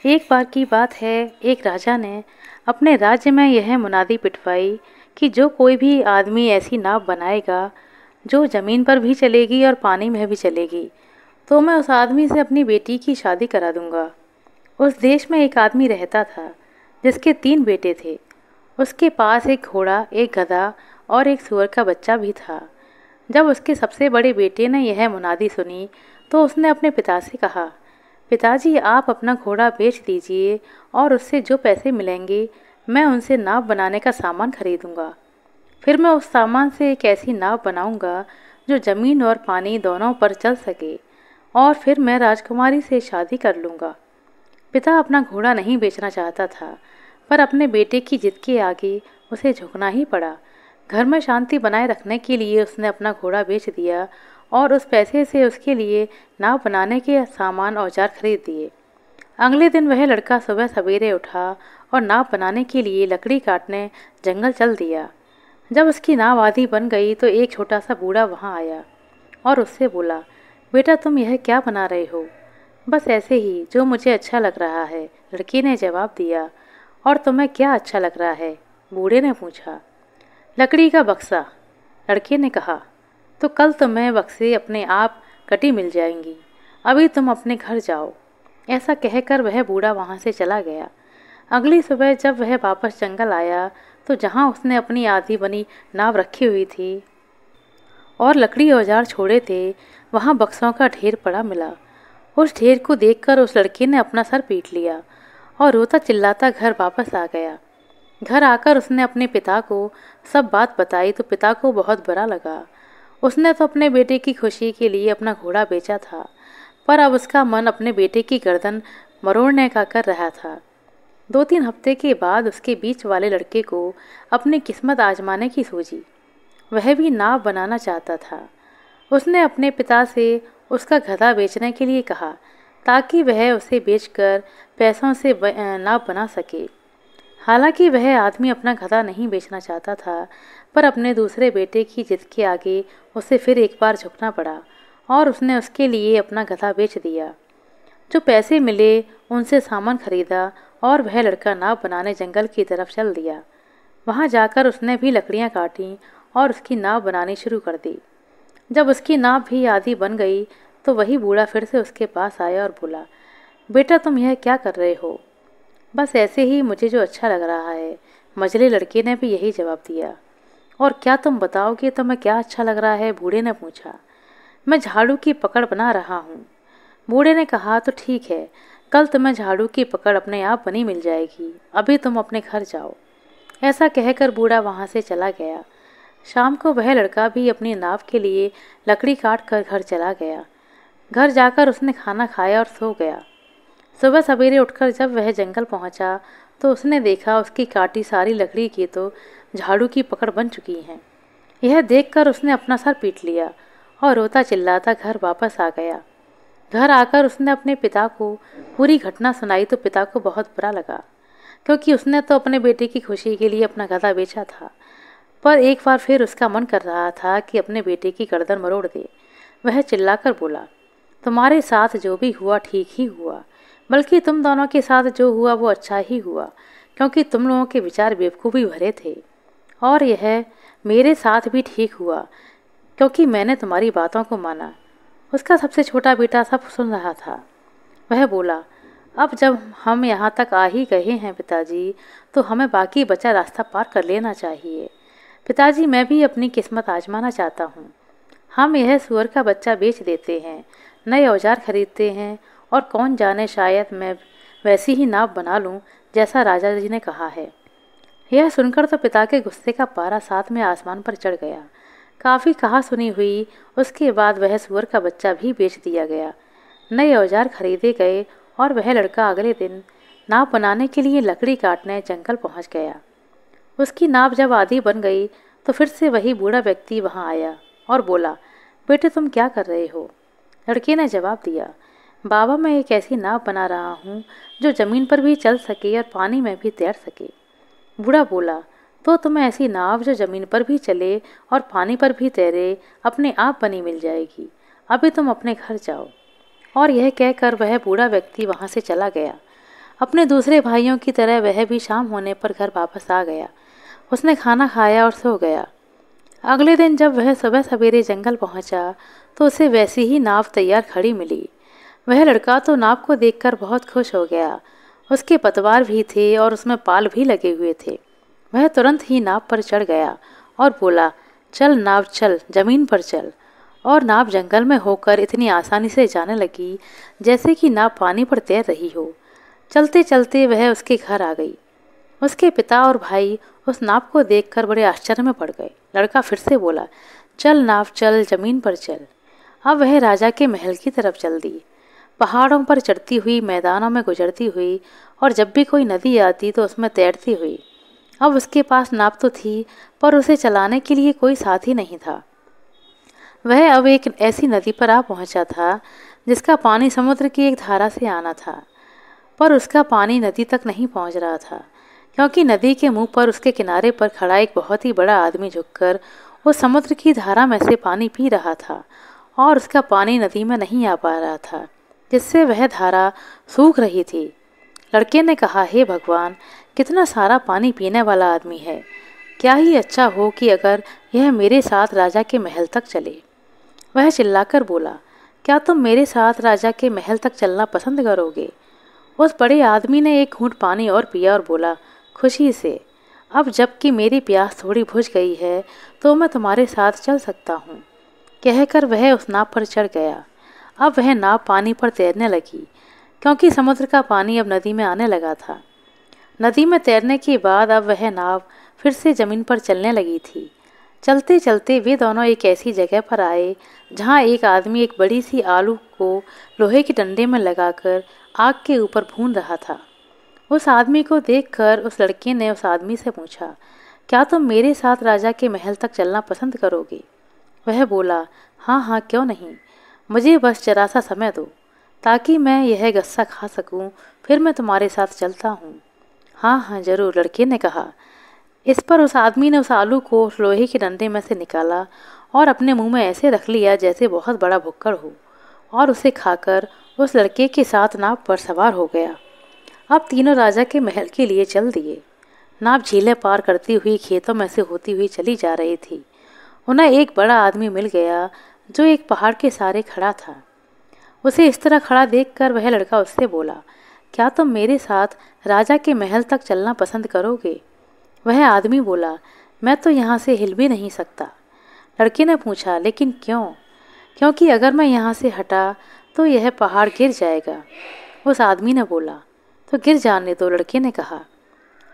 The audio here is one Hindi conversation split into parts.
एक बार की बात है, एक राजा ने अपने राज्य में यह मुनादी पिटवाई कि जो कोई भी आदमी ऐसी नाव बनाएगा जो ज़मीन पर भी चलेगी और पानी में भी चलेगी, तो मैं उस आदमी से अपनी बेटी की शादी करा दूंगा। उस देश में एक आदमी रहता था जिसके 3 बेटे थे। उसके पास एक घोड़ा, एक गधा और एक सूअर का बच्चा भी था। जब उसके सबसे बड़े बेटे ने यह मुनादी सुनी तो उसने अपने पिता से कहा, पिताजी, आप अपना घोड़ा बेच दीजिए और उससे जो पैसे मिलेंगे मैं उनसे नाव बनाने का सामान खरीदूंगा। फिर मैं उस सामान से एक ऐसी नाव बनाऊंगा जो ज़मीन और पानी दोनों पर चल सके, और फिर मैं राजकुमारी से शादी कर लूँगा। पिता अपना घोड़ा नहीं बेचना चाहता था, पर अपने बेटे की जिद के आगे उसे झुकना ही पड़ा। घर में शांति बनाए रखने के लिए उसने अपना घोड़ा बेच दिया और उस पैसे से उसके लिए नाव बनाने के सामान औजार खरीद दिए। अगले दिन वह लड़का सुबह सवेरे उठा और नाव बनाने के लिए लकड़ी काटने जंगल चल दिया। जब उसकी नाव आधी बन गई तो एक छोटा सा बूढ़ा वहाँ आया और उससे बोला, बेटा, तुम यह क्या बना रहे हो? बस ऐसे ही, जो मुझे अच्छा लग रहा है, लड़की ने जवाब दिया। और तुम्हें क्या अच्छा लग रहा है? बूढ़े ने पूछा। लकड़ी का बक्सा, लड़के ने कहा। तो कल तुम्हें बक्से अपने आप कटी मिल जाएंगी। अभी तुम अपने घर जाओ। ऐसा कहकर वह बूढ़ा वहाँ से चला गया। अगली सुबह जब वह वापस जंगल आया तो जहाँ उसने अपनी आधी बनी नाव रखी हुई थी और लकड़ी औजार छोड़े थे, वहाँ बक्सों का ढेर पड़ा मिला। उस ढेर को देखकर उस लड़के ने अपना सर पीट लिया और रोता चिल्लाता घर वापस आ गया। घर आकर उसने अपने पिता को सब बात बताई तो पिता को बहुत बुरा लगा। उसने तो अपने बेटे की खुशी के लिए अपना घोड़ा बेचा था, पर अब उसका मन अपने बेटे की गर्दन मरोड़ने का कर रहा था। 2-3 हफ्ते के बाद उसके बीच वाले लड़के को अपनी किस्मत आजमाने की सूझी। वह भी नाव बनाना चाहता था। उसने अपने पिता से उसका गधा बेचने के लिए कहा ताकि वह उसे बेचकर पैसों से नाव बना सके। हालांकि वह आदमी अपना गधा नहीं बेचना चाहता था, पर अपने दूसरे बेटे की जिद के आगे उसे फिर एक बार झुकना पड़ा और उसने उसके लिए अपना गधा बेच दिया। जो पैसे मिले उनसे सामान खरीदा और वह लड़का नाव बनाने जंगल की तरफ चल दिया। वहाँ जाकर उसने भी लकड़ियाँ काटी और उसकी नाव बनानी शुरू कर दी। जब उसकी नाव भी आधी बन गई तो वही बूढ़ा फिर से उसके पास आया और बोला, बेटा, तुम यह क्या कर रहे हो? बस ऐसे ही, मुझे जो अच्छा लग रहा है, मझले लड़के ने भी यही जवाब दिया। और क्या तुम बताओगे तुम्हें क्या अच्छा लग रहा है? बूढ़े ने पूछा। मैं झाड़ू की पकड़ बना रहा हूँ। बूढ़े ने कहा, तो ठीक है, कल तुम्हें झाड़ू की पकड़ अपने आप बनी मिल जाएगी। अभी तुम अपने घर जाओ। ऐसा कहकर बूढ़ा वहाँ से चला गया। शाम को वह लड़का भी अपनी नाव के लिए लकड़ी काट कर घर चला गया। घर जाकर उसने खाना खाया और सो गया। सुबह सवेरे उठकर जब वह जंगल पहुंचा तो उसने देखा उसकी काटी सारी लकड़ी की तो झाड़ू की पकड़ बन चुकी हैं। यह देखकर उसने अपना सर पीट लिया और रोता चिल्लाता घर वापस आ गया। घर आकर उसने अपने पिता को पूरी घटना सुनाई तो पिता को बहुत बुरा लगा, क्योंकि उसने तो अपने बेटे की खुशी के लिए अपना गधा बेचा था। पर एक बार फिर उसका मन कर रहा था कि अपने बेटे की गर्दन मरोड़ दे। वह चिल्लाकर बोला, तुम्हारे साथ जो भी हुआ ठीक ही हुआ, बल्कि तुम दोनों के साथ जो हुआ वो अच्छा ही हुआ, क्योंकि तुम लोगों के विचार बेवकूफ़ी भरे थे। और यह मेरे साथ भी ठीक हुआ, क्योंकि मैंने तुम्हारी बातों को माना। उसका सबसे छोटा बेटा सब सुन रहा था। वह बोला, अब जब हम यहाँ तक आ ही गए हैं पिताजी, तो हमें बाकी बचा रास्ता पार कर लेना चाहिए। पिताजी, मैं भी अपनी किस्मत आजमाना चाहता हूँ। हम यह सूअर का बच्चा बेच देते हैं, नए औजार खरीदते हैं, और कौन जाने शायद मैं वैसी ही नाव बना लूँ जैसा राजा जी ने कहा है। यह सुनकर तो पिता के गुस्से का पारा साथ में आसमान पर चढ़ गया। काफ़ी कहा सुनी हुई उसके बाद वह सूअर का बच्चा भी बेच दिया गया। नए औजार खरीदे गए और वह लड़का अगले दिन नाव बनाने के लिए लकड़ी काटने जंगल पहुंच गया। उसकी नाव जब आधी बन गई तो फिर से वही बूढ़ा व्यक्ति वहां आया और बोला, बेटे, तुम क्या कर रहे हो? लड़के ने जवाब दिया, बाबा, मैं एक ऐसी नाव बना रहा हूँ जो ज़मीन पर भी चल सके और पानी में भी तैर सके। बूढ़ा बोला, तो तुम्हें ऐसी नाव जो ज़मीन पर भी चले और पानी पर भी तैरे अपने आप बनी मिल जाएगी। अभी तुम अपने घर जाओ। और यह कहकर वह बूढ़ा व्यक्ति वहाँ से चला गया। अपने दूसरे भाइयों की तरह वह भी शाम होने पर घर वापस आ गया। उसने खाना खाया और सो गया। अगले दिन जब वह सुबह सवेरे जंगल पहुंचा तो उसे वैसी ही नाव तैयार खड़ी मिली। वह लड़का तो नाव को देखकर बहुत खुश हो गया। उसके पतवार भी थे और उसमें पाल भी लगे हुए थे। वह तुरंत ही नाव पर चढ़ गया और बोला, चल नाव चल, जमीन पर चल। और नाव जंगल में होकर इतनी आसानी से जाने लगी जैसे कि नाव पानी पर तैर रही हो। चलते चलते वह उसके घर आ गई। उसके पिता और भाई उस नाव को देखकर बड़े आश्चर्य में पड़ गए। लड़का फिर से बोला, चल नाव चल, जमीन पर चल। अब वह राजा के महल की तरफ चल दी। पहाड़ों पर चढ़ती हुई, मैदानों में गुजरती हुई, और जब भी कोई नदी आती तो उसमें तैरती हुई। अब उसके पास नाव तो थी, पर उसे चलाने के लिए कोई साथी नहीं था। वह अब एक ऐसी नदी पर आ पहुंचा था जिसका पानी समुद्र की एक धारा से आना था, पर उसका पानी नदी तक नहीं पहुंच रहा था, क्योंकि नदी के मुंह पर उसके किनारे पर खड़ा एक बहुत ही बड़ा आदमी झुककर वो समुद्र की धारा में से पानी पी रहा था, और उसका पानी नदी में नहीं आ पा रहा था, जिससे वह धारा सूख रही थी। लड़के ने कहा, हे भगवान, कितना सारा पानी पीने वाला आदमी है। क्या ही अच्छा हो कि अगर यह मेरे साथ राजा के महल तक चले। वह चिल्लाकर बोला, क्या तुम मेरे साथ राजा के महल तक चलना पसंद करोगे? उस बड़े आदमी ने एक घूंट पानी और पिया और बोला, खुशी से। अब जबकि मेरी प्यास थोड़ी बुझ गई है तो मैं तुम्हारे साथ चल सकता हूँ। कहकर वह उस नाव पर चढ़ गया। अब वह नाव पानी पर तैरने लगी, क्योंकि समुद्र का पानी अब नदी में आने लगा था। नदी में तैरने के बाद अब वह नाव फिर से ज़मीन पर चलने लगी थी। चलते चलते वे दोनों एक ऐसी जगह पर आए जहाँ एक आदमी एक बड़ी सी आलू को लोहे के डंडे में लगाकर आग के ऊपर भून रहा था। उस आदमी को देखकर उस लड़के ने उस आदमी से पूछा, क्या तुम मेरे साथ राजा के महल तक चलना पसंद करोगे? वह बोला, हाँ हाँ, क्यों नहीं। मुझे बस जरा सा समय दो ताकि मैं यह गस्सा खा सकूं, फिर मैं तुम्हारे साथ चलता हूँ। हाँ हाँ ज़रूर, लड़के ने कहा। इस पर उस आदमी ने उस आलू को उस लोहे के डंडे में से निकाला और अपने मुंह में ऐसे रख लिया जैसे बहुत बड़ा भुक्कड़ हो, और उसे खाकर उस लड़के के साथ नाव पर सवार हो गया। अब तीनों राजा के महल के लिए चल दिए। नाव झीलें पार करती हुई खेतों में से होती हुई चली जा रही थी। उन्हें एक बड़ा आदमी मिल गया जो एक पहाड़ के सहारे खड़ा था। उसे इस तरह खड़ा देखकर वह लड़का उससे बोला, क्या तुम मेरे साथ राजा के महल तक चलना पसंद करोगे? वह आदमी बोला, मैं तो यहाँ से हिल भी नहीं सकता। लड़के ने पूछा, लेकिन क्यों? क्योंकि अगर मैं यहाँ से हटा तो यह पहाड़ गिर जाएगा। उस आदमी ने बोला, तो गिर जाने दो, लड़के ने कहा।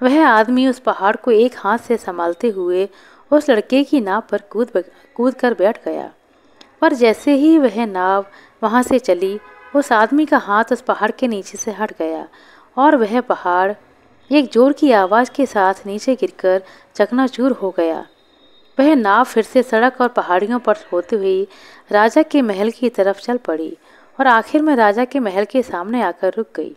वह आदमी उस पहाड़ को एक हाथ से संभालते हुए उस लड़के की नाव पर कूद कर बैठ गया। पर जैसे ही वह नाव वहाँ से चली, उस आदमी का हाथ उस पहाड़ के नीचे से हट गया और वह पहाड़ एक जोर की आवाज़ के साथ नीचे गिरकर चकनाचूर हो गया। वह नाव फिर से सड़क और पहाड़ियों पर होते हुए राजा के महल की तरफ चल पड़ी और आखिर में राजा के महल के सामने आकर रुक गई।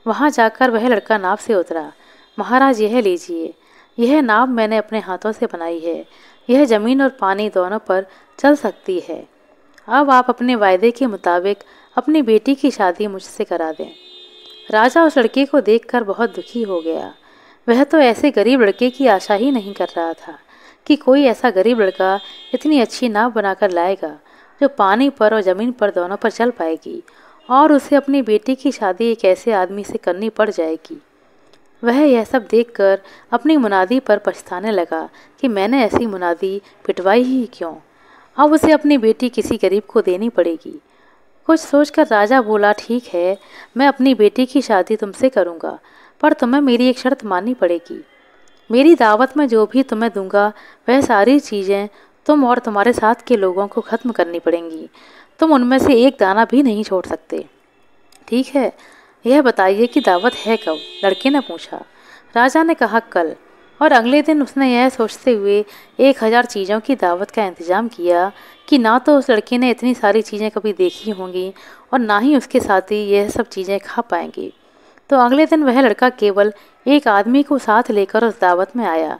वहाँ जाकर वह लड़का नाव से उतरा। महाराज, यह लीजिए, यह नाव मैंने अपने हाथों से बनाई है। यह ज़मीन और पानी दोनों पर चल सकती है। अब आप अपने वायदे के मुताबिक अपनी बेटी की शादी मुझसे करा दें। राजा उस लड़के को देखकर बहुत दुखी हो गया। वह तो ऐसे गरीब लड़के की आशा ही नहीं कर रहा था कि कोई ऐसा गरीब लड़का इतनी अच्छी नाव बनाकर लाएगा जो पानी पर और ज़मीन पर दोनों पर चल पाएगी, और उसे अपनी बेटी की शादी एक ऐसे आदमी से करनी पड़ जाएगी। वह यह सब देखकर अपनी मुनादी पर पछताने लगा कि मैंने ऐसी मुनादी पिटवाई ही क्यों। अब उसे अपनी बेटी किसी गरीब को देनी पड़ेगी। कुछ सोचकर राजा बोला, ठीक है, मैं अपनी बेटी की शादी तुमसे करूँगा, पर तुम्हें मेरी एक शर्त माननी पड़ेगी। मेरी दावत में जो भी तुम्हें दूंगा वह सारी चीज़ें तुम और तुम्हारे साथ के लोगों को ख़त्म करनी पड़ेंगी। तुम उनमें से एक दाना भी नहीं छोड़ सकते। ठीक है, यह बताइए कि दावत है कब? लड़के ने पूछा। राजा ने कहा, कल। और अगले दिन उसने यह सोचते हुए 1000 चीज़ों की दावत का इंतज़ाम किया कि ना तो उस लड़के ने इतनी सारी चीज़ें कभी देखी होंगी और ना ही उसके साथी यह सब चीज़ें खा पाएंगे। तो अगले दिन वह लड़का केवल एक आदमी को साथ लेकर उस दावत में आया।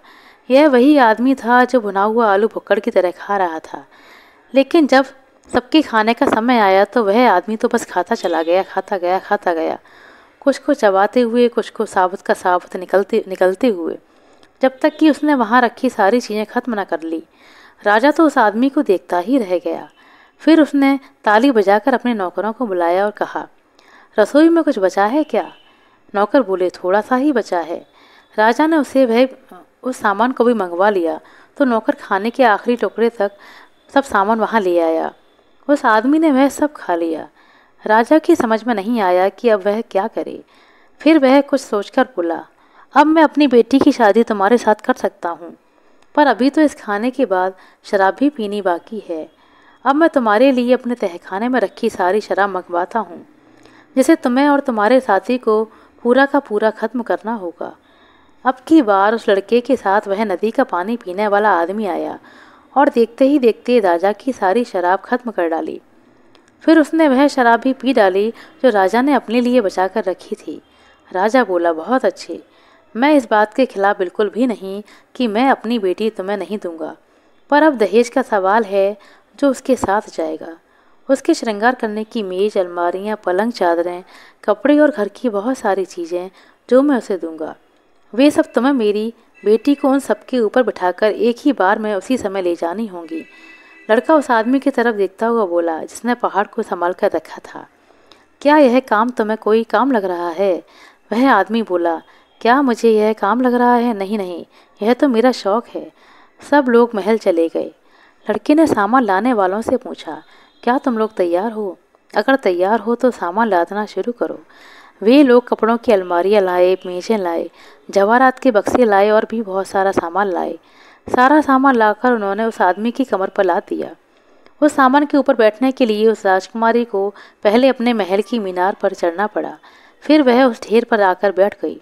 यह वही आदमी था जो भुना हुआ आलू भुक्कड़ की तरह खा रहा था। लेकिन जब सबके खाने का समय आया तो वह आदमी तो बस खाता चला गया, खाता गया, खाता गया। कुछ को चबाते हुए, कुछ को साबुत का साबुत निकलते हुए, जब तक कि उसने वहाँ रखी सारी चीज़ें खत्म न कर ली। राजा तो उस आदमी को देखता ही रह गया। फिर उसने ताली बजाकर अपने नौकरों को बुलाया और कहा, रसोई में कुछ बचा है क्या? नौकर बोले, थोड़ा सा ही बचा है। राजा ने उस सामान को भी मंगवा लिया तो नौकर खाने के आखिरी टुकड़े तक सब सामान वहाँ ले आया। उस आदमी ने वह सब खा लिया। राजा की समझ में नहीं आया कि अब वह क्या करे। फिर वह कुछ सोचकर बोला, अब मैं अपनी बेटी की शादी तुम्हारे साथ कर सकता हूँ, पर अभी तो इस खाने के बाद शराब भी पीनी बाकी है। अब मैं तुम्हारे लिए अपने तहखाने में रखी सारी शराब मंगवाता हूँ, जिसे तुम्हें और तुम्हारे साथी को पूरा का पूरा खत्म करना होगा। अब की बार उस लड़के के साथ वह नदी का पानी पीने वाला आदमी आया और देखते ही देखते राजा की सारी शराब खत्म कर डाली। फिर उसने वह शराब भी पी डाली जो राजा ने अपने लिए बचा कर रखी थी। राजा बोला, बहुत अच्छे, मैं इस बात के खिलाफ बिल्कुल भी नहीं कि मैं अपनी बेटी तुम्हें नहीं दूंगा, पर अब दहेज का सवाल है जो उसके साथ जाएगा। उसके श्रृंगार करने की मेज, अलमारियाँ, पलंग, चादरें, कपड़े और घर की बहुत सारी चीज़ें जो मैं उसे दूंगा, वे सब तुम्हें मेरी बेटी को उन सबके ऊपर बिठाकर एक ही बार में उसी समय ले जानी होंगी। लड़का उस आदमी की तरफ देखता हुआ बोला, जिसने पहाड़ को संभाल कर रखा था, क्या यह काम तुम्हें कोई काम लग रहा है? वह आदमी बोला, क्या मुझे यह काम लग रहा है? नहीं नहीं, यह तो मेरा शौक है। सब लोग महल चले गए। लड़के ने सामान लाने वालों से पूछा, क्या तुम लोग तैयार हो? अगर तैयार हो तो सामान लादना शुरू करो। वे लोग कपड़ों की अलमारियाँ लाए, मेज़ें लाए, जवाहरात के बक्से लाए और भी बहुत सारा सामान लाए। सारा सामान लाकर उन्होंने उस आदमी की कमर पर लाद दिया। उस सामान के ऊपर बैठने के लिए उस राजकुमारी को पहले अपने महल की मीनार पर चढ़ना पड़ा। फिर वह उस ढेर पर आकर बैठ गई।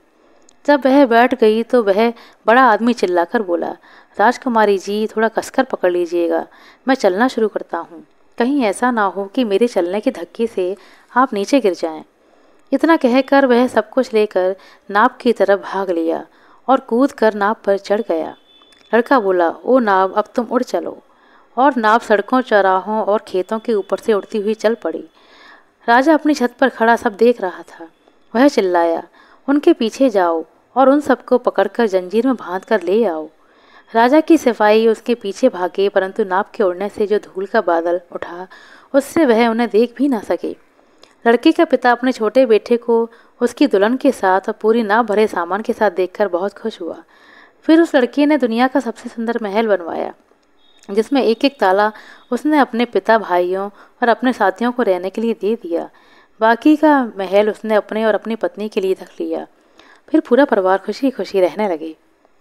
जब वह बैठ गई तो वह बड़ा आदमी चिल्लाकर बोला, राजकुमारी जी, थोड़ा कसकर पकड़ लीजिएगा, मैं चलना शुरू करता हूँ। कहीं ऐसा ना हो कि मेरे चलने के धक्के से आप नीचे गिर जाएं। इतना कहकर वह सब कुछ लेकर नाव की तरफ भाग लिया और कूद कर नाव पर चढ़ गया। लड़का बोला, ओ नाव, अब तुम उड़ चलो। और नाव सड़कों, चौराहों और खेतों के ऊपर से उड़ती हुई चल पड़ी। राजा अपनी छत पर खड़ा सब देख रहा था। वह चिल्लाया, उनके पीछे जाओ और उन सबको पकड़कर जंजीर में बांध कर ले आओ। राजा की सिपाही उसके पीछे भागे, परंतु नाव के उड़ने से जो धूल का बादल उठा उससे वह उन्हें देख भी ना सके। लड़के का पिता अपने छोटे बेटे को उसकी दुल्हन के साथ और पूरी नाव भरे सामान के साथ देखकर बहुत खुश हुआ। फिर उस लड़के ने दुनिया का सबसे सुंदर महल बनवाया, जिसमें एक एक ताला उसने अपने पिता, भाइयों और अपने साथियों को रहने के लिए दे दिया। बाकी का महल उसने अपने और अपनी पत्नी के लिए रख लिया। फिर पूरा परिवार खुशी खुशी रहने लगे।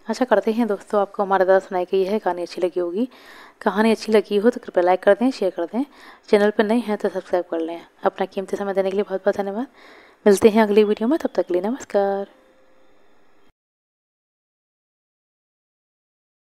आशा करते हैं दोस्तों आपको हमारा द्वारा सुनाई गई है कहानी अच्छी लगी होगी। कहानी अच्छी लगी हो तो कृपया लाइक कर दें, शेयर कर दें। चैनल पर नए हैं तो सब्सक्राइब कर लें। अपना कीमती समय देने के लिए बहुत बहुत धन्यवाद। मिलते हैं अगली वीडियो में, तब तक के लिए नमस्कार।